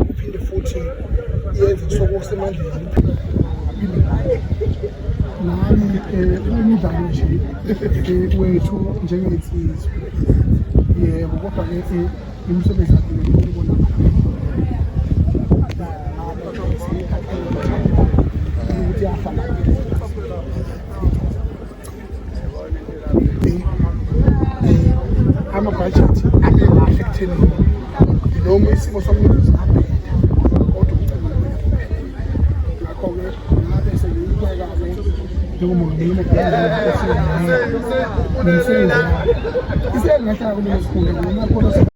uphinde futhi yenze sokusemandleni nami umdlalo nje wethu njengensizwe yebo kodwa-ke imisebenzi yakhe ukubona ukuthi yafana amabhajethi angekahle ekutheni noma isimo somnotho singabheda kodwa ngakho-ke ngabe sengiyibeka-ke njengomongameli nomsebenzi isengahlala kulelo sikhundla ngoba